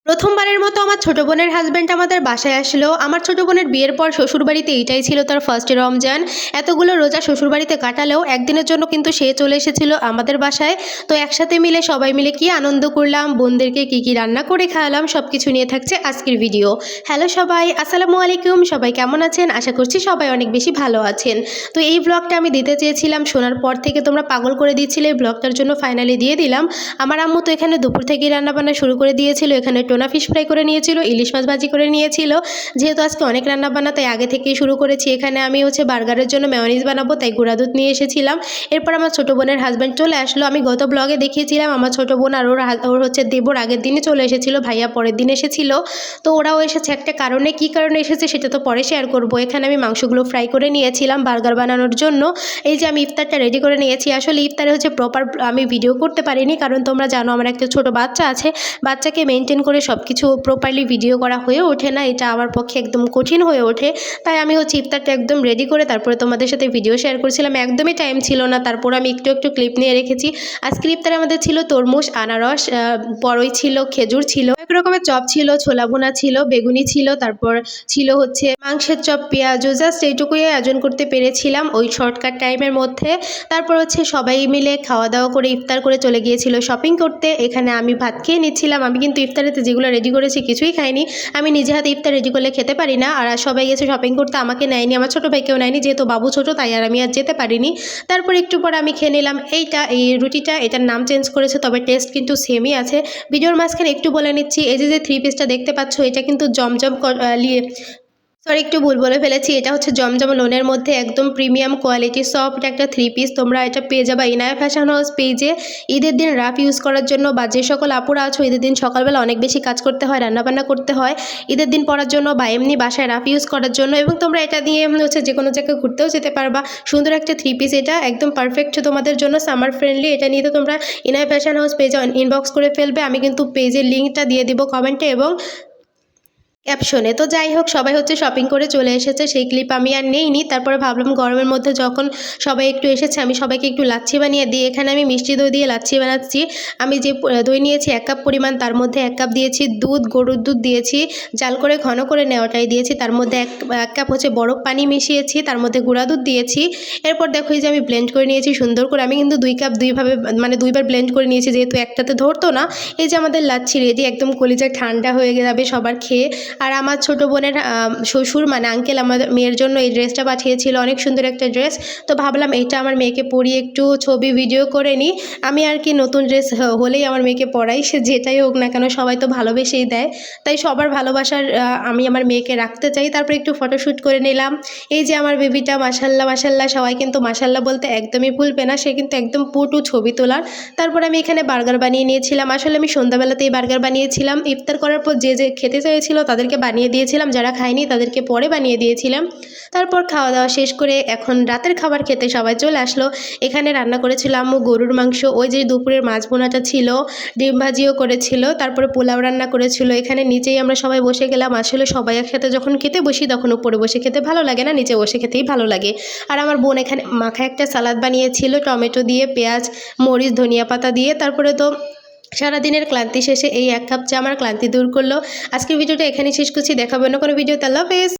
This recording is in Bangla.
প্রথমবারের মতো আমার ছোট বোনের হাজব্যান্ড আমাদের বাসায় আসলো। আমার ছোট বোনের বিয়ের পর শ্বশুরবাড়িতে এইটাই ছিল তার ফার্স্ট রমজান। এতগুলো রোজা শ্বশুরবাড়িতে কাটালেও একদিনের জন্য কিন্তু সে চলে এসেছিল আমাদের বাসায়। তো একসাথে মিলে সবাই মিলে কি আনন্দ করলাম, বোনদেরকে কি রান্না করে খাওয়ালাম, সব কিছু নিয়ে থাকছে আজকের ভিডিও। হ্যালো সবাই, আসসালামু আলাইকুম। সবাই কেমন আছেন? আশা করছি সবাই অনেক বেশি ভালো আছেন। তো এই ব্লগটা আমি দিতে চেয়েছিলাম, শোনার পর থেকে তোমরা পাগল করে দিচ্ছিলে, এই ব্লগটার জন্য ফাইনালি দিয়ে দিলাম। আমার আম্মু তো এখানে দুপুর থেকেই রান্নাবান্না শুরু করে দিয়েছিল। এখানে টোনা ফিশ ফ্রাই করে নিয়েছিল, ইলিশ মাছ ভাজি করে নিয়েছিল। যেহেতু আজকে অনেক রান্নাবান্না তাই আগে থেকেই শুরু করেছি। এখানে আমি বার্গারের জন্য মেয়োনিজ বানাবো, তাই গুঁড়া দুধ নিয়ে এসেছিলাম। এরপর আমার ছোটো বোনের হাজব্যান্ড চলে আসলো। আমি গত ব্লগে দেখিয়েছিলাম আমার ছোটো বোন আর ওর দেবর আগের দিনে চলে এসেছিলো, ভাইয়া পরের দিন এসেছিল। তো ওরাও এসেছে একটা কারণে, কী কারণে এসেছে সেটা তো পরে শেয়ার করবো। এখানে আমি মাংসগুলো ফ্রাই করে নিয়েছিলাম বার্গার বানানোর জন্য। এই যে আমি ইফতারটা রেডি করে নিয়েছি। আসলে ইফতারে প্রপার আমি ভিডিও করতে পারিনি, কারণ তোমরা জানো আমার একটা ছোট বাচ্চা আছে। বাচ্চাকে মেনটেন করে সব কিছু প্রপারলি ভিডিও করা হয়ে ওঠে না, এটা আমার পক্ষে একদম কঠিন হয়ে ওঠে। তাই আমি ইফতারটা একদম রেডি করে তারপরে তোমাদের সাথে ভিডিও শেয়ার করছিলাম। একদমই টাইম ছিল না, তারপর আমি একটু একটু ক্লিপ নিয়ে রেখেছি। আজকের ইফতারে আমাদের ছিল তরমুজ, আনারস, বড়ই ছিল, খেজুর ছিল, এক রকমের চপ ছিল, ছোলা ভুনা ছিল, বেগুনি ছিল, তারপর ছিল মাংসের চপ, পেঁয়াজু। জাস্ট এইটুকুই আয়োজন করতে পেরেছিলাম ওই শর্টকাট টাইমের মধ্যে। তারপর সবাই মিলে খাওয়া দাওয়া করে ইফতার করে চলে গিয়েছিল শপিং করতে। এখানে আমি ভাত খেয়ে নিচ্ছিলাম। আমি কিন্তু ইফতারেতে যেগুলো রেডি করেছি কিছুই খাইনি। আমি নিজে হাতে ইফতার রেডি করলে খেতে পারি না। আর সবাই গেছে শপিং করতে, আমাকে নেয়নি, আমার ছোটো ভাইকেও নেয়নি, যেহেতু বাবু ছোটো তাই আমি আর যেতে পারিনি। তারপর একটু পর আমি খেয়ে নিলাম এই রুটিটা। এটার নাম চেঞ্জ করেছে, তবে টেস্ট কিন্তু সেমই আছে। ভিডিওর মাঝখানে একটু বলে নিচ্ছি, এই যে থ্রি পিসটা দেখতে পাচ্ছ, এটা কিন্তু জমজম একটু ভুল বলে ফেলেছি। এটা জমজম লোনের মধ্যে একদম প্রিমিয়াম কোয়ালিটি সফট একটা থ্রি পিস। তোমরা এটা পেয়ে যাবা ইনায়া ফ্যাশন হাউস পেজে। ঈদের দিন রাফ ইউজ করার জন্য, বা যে সকল আপুরা আছো ঈদের দিন সকালবেলা অনেক বেশি কাজ করতে হয়, রান্নাবান্না করতে হয়, ঈদের দিন পরার জন্য বা এমনি বাসায় রাফ ইউজ করার জন্য। এবং তোমরা এটা দিয়ে যে কোনো জায়গায় ঘুরতেও যেতে পারবা। সুন্দর একটা থ্রি পিস, এটা একদম পারফেক্ট তোমাদের জন্য, সামার ফ্রেন্ডলি। এটা নিয়ে তো তোমরা ইনায়া ফ্যাশন হাউস পেজে ইনবক্স করে ফেলবে। আমি কিন্তু পেজের লিঙ্কটা দিয়ে দিব কমেন্টে এবং ক্যাপশনে। তো যাই হোক, সবাই শপিং করে চলে এসেছে, সেই ক্লিপ আমি আর নেইনি। তারপরে ভাবলাম গরমের মধ্যে যখন সবাই একটু এসেছে, আমি সবাইকে একটু লাচ্ছি বানিয়ে দিই। এখানে আমি মিষ্টি দই দিয়ে লাচ্ছি বানাচ্ছি। আমি যে দই নিয়েছি 1 কাপ পরিমাণ, তার মধ্যে 1 কাপ দিয়েছি দুধ, গরুর দুধ দিয়েছি, জাল করে ঘন করে নেওয়াটাই দিয়েছি। তার মধ্যে 1 কাপ বরফ পানি মিশিয়েছি, তার মধ্যে গুঁড়া দুধ দিয়েছি। এরপর দেখো এই যে আমি ব্লেন্ড করে নিয়েছি সুন্দর করে। আমি কিন্তু 2 কাপ দুইবার ব্লেন্ড করে নিয়েছি, যেহেতু একটাতে ধরতো না। এই যে আমাদের লাচ্ছি রেডি, একদম কলিজা ঠান্ডা হয়ে যাবে সবার খেয়ে। আর আমার ছোটো বোনের শ্বশুর আঙ্কেল আমাদের মেয়ের জন্য এই ড্রেসটা পাঠিয়েছিল, অনেক সুন্দর একটা ড্রেস। তো ভাবলাম এটা আমার মেয়েকে পরিয়ে একটু ছবি ভিডিও করে নিই। আমি আর কি নতুন ড্রেস হলেই আমার মেয়েকে পরাই, সে যেটাই হোক না কেন, সবাই তো ভালোবেসেই দেয়। তাই সবার ভালোবাসার আমি আমার মেয়েকে রাখতে চাই। তারপর একটু ফটোশ্যুট করে নিলাম। এই যে আমার বেবিটা, মাশাল্লাহ মাশাল্লাহ, সবাই কিন্তু মাশাল্লাহ বলতে একদমই ভুলবে না, সে কিন্তু একদম পুটু ছবি তোলার। তারপর আমি এখানে বার্গার বানিয়ে নিয়েছিলাম। আসলে আমি সন্ধ্যাবেলাতেই বার্গার বানিয়েছিলাম। ইফতার করার পর যে খেতে চেয়েছিল তাদেরকে বানিয়ে দিয়েছিলাম, যারা খায়নি তাদেরকে পরে বানিয়ে দিয়েছিলাম। তারপর খাওয়া দাওয়া শেষ করে এখন রাতের খাবার খেতে সবাই চলে আসলো। এখানে রান্না করেছিল আম্মু গরুর মাংস, ওই যে দুপুরের মাছ বোনাটা ছিল, ডিম ভাজিও করেছিল, তারপরে পোলাও রান্না করেছিল। এখানে নিচেই আমরা সবাই বসে গেলাম। আসলে সবাই একসাথে যখন খেতে বসি তখন উপরে বসে খেতে ভালো লাগে না, নিচে বসে খেতেই ভালো লাগে। আর আমার বোন এখানে মাখা একটা সালাদ বানিয়েছিল, টমেটো দিয়ে, পেঁয়াজ, মরিচ, ধনিয়া পাতা দিয়ে। তারপরে তো সারাদিনের ক্লান্তি শেষে এই 1 কাপ চা আমার ক্লান্তি দূর করলো। আজকের ভিডিওটা এখানেই শেষ করছি, দেখাবো অন্য কোনো ভিডিওতে। আল্লাহ হাফেজ।